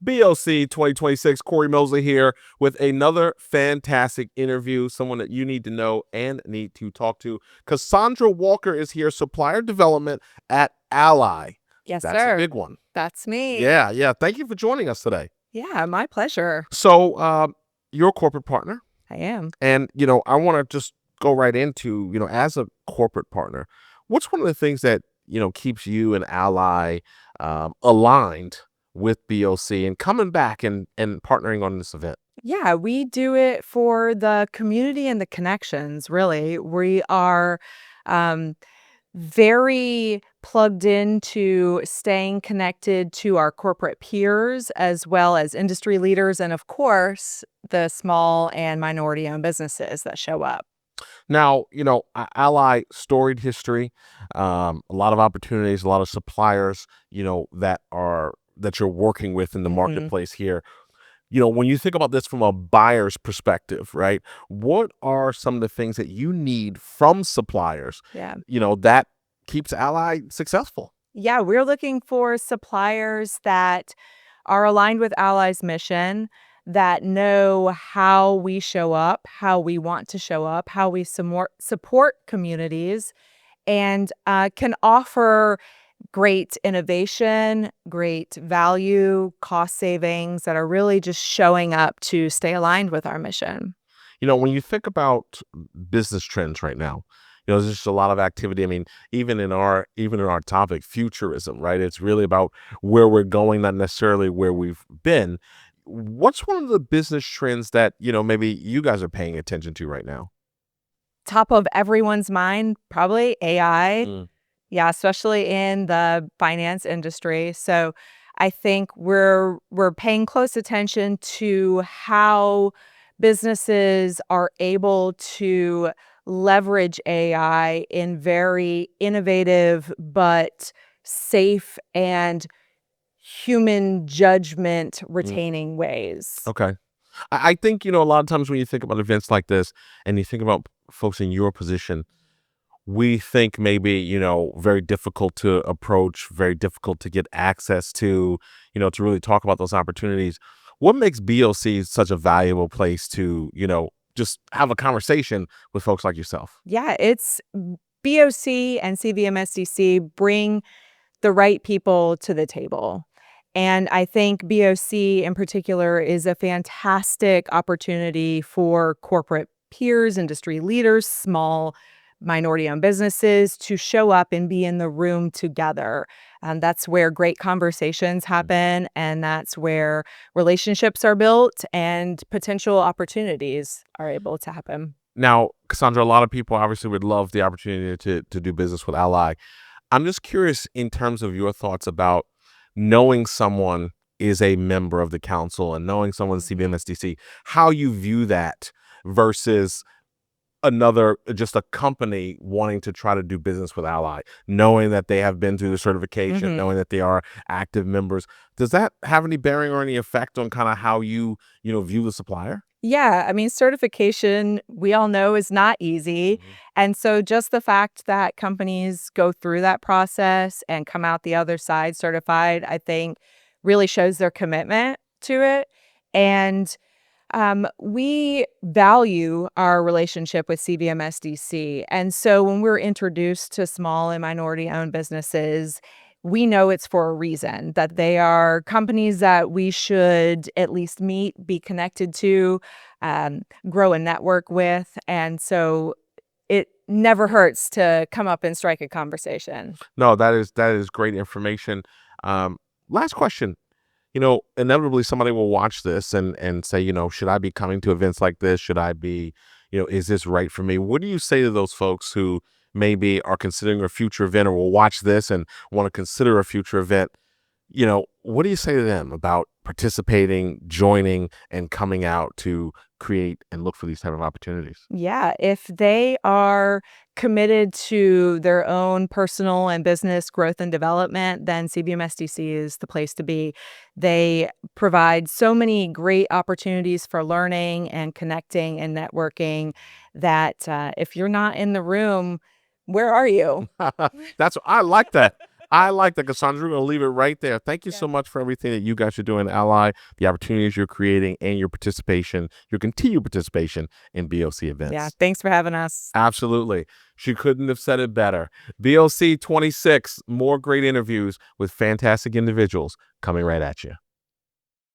BOC 2026, Cory Mosley here with another fantastic interview, someone that you need to know and need to talk to. Cassandra Walker is here, supplier development at Ally. Yes, That's a sir. big one. That's me. Yeah. Thank you for joining us today. Yeah, my pleasure. So, you're a corporate partner, I am. and I want to just go right into, as a corporate partner, what's one of the things that keeps you and Ally aligned with BOC and coming back and partnering on this event? Yeah, we do it for the community and the connections, really. We are um, very plugged into staying connected to our corporate peers as well as industry leaders and, of course, the small and minority owned businesses that show up. Now, Ally storied history, a lot of opportunities, a lot of suppliers, that you're working with in the Mhm. marketplace here. When you think about this from a buyer's perspective, right? What are some of the things that you need from suppliers, Yeah. that keeps Ally successful? Yeah, we're looking for suppliers that are aligned with Ally's mission, that know how we show up, how we want to show up, how we support communities, and can offer great innovation, great value, cost savings that are really just showing up to stay aligned with our mission. When you think about business trends right now, there's just a lot of activity. I mean, even in our topic, futurism, right? It's really about where we're going, not necessarily where we've been. What's one of the business trends that, maybe you guys are paying attention to right now? Top of everyone's mind, probably AI. Mm. Yeah, especially in the finance industry. So I think we're paying close attention to how businesses are able to leverage AI in very innovative but safe and human judgment Mm. retaining ways. Okay. I think, a lot of times when you think about events like this and you think about folks in your position, we think maybe, very difficult to approach, very difficult to get access to really talk about those opportunities. What makes BOC such a valuable place to, just have a conversation with folks like yourself? Yeah, it's BOC and CVMSDC bring the right people to the table. And I think BOC in particular is a fantastic opportunity for corporate peers, industry leaders, small minority owned businesses to show up and be in the room together. And that's where great conversations happen. And that's where relationships are built and potential opportunities are able to happen. Now, Cassandra, a lot of people obviously would love the opportunity to do business with Ally. I'm just curious in terms of your thoughts about knowing someone is a member of the council and knowing someone's CBMSDC, how you view that versus just a company wanting to try to do business with Ally, knowing that they have been through the certification, Mhm. knowing that they are active members. Does that have any bearing or any effect on kind of how you view the supplier? Yeah, I mean, certification, we all know, is not easy. Mhm. And so just the fact that companies go through that process and come out the other side certified, I think really shows their commitment to it. And we value our relationship with CVMSDC. And so when we're introduced to small and minority owned businesses, we know it's for a reason, that they are companies that we should at least meet, be connected to, grow a network with. And so it never hurts to come up and strike a conversation. No, that is great information. Um, Last question. Inevitably somebody will watch this and say, should I be coming to events like this? Should I be, is this right for me? What do you say to those folks who maybe are considering a future event or will watch this and want to consider a future event? What do you say to them about participating, joining, and coming out to create and look for these type of opportunities? Yeah, if they are committed to their own personal and business growth and development, then CBMSDC is the place to be. They provide so many great opportunities for learning and connecting and networking that if you're not in the room, where are you? I like that. I like that, Cassandra. We're going to leave it right there. Thank you Yeah. so much for everything that you guys are doing, Ally, the opportunities you're creating, and your participation, your continued participation in BOC Yeah. events. Thanks for having us. Absolutely. She couldn't have said it better. BOC 26, more great interviews with fantastic individuals coming right at you.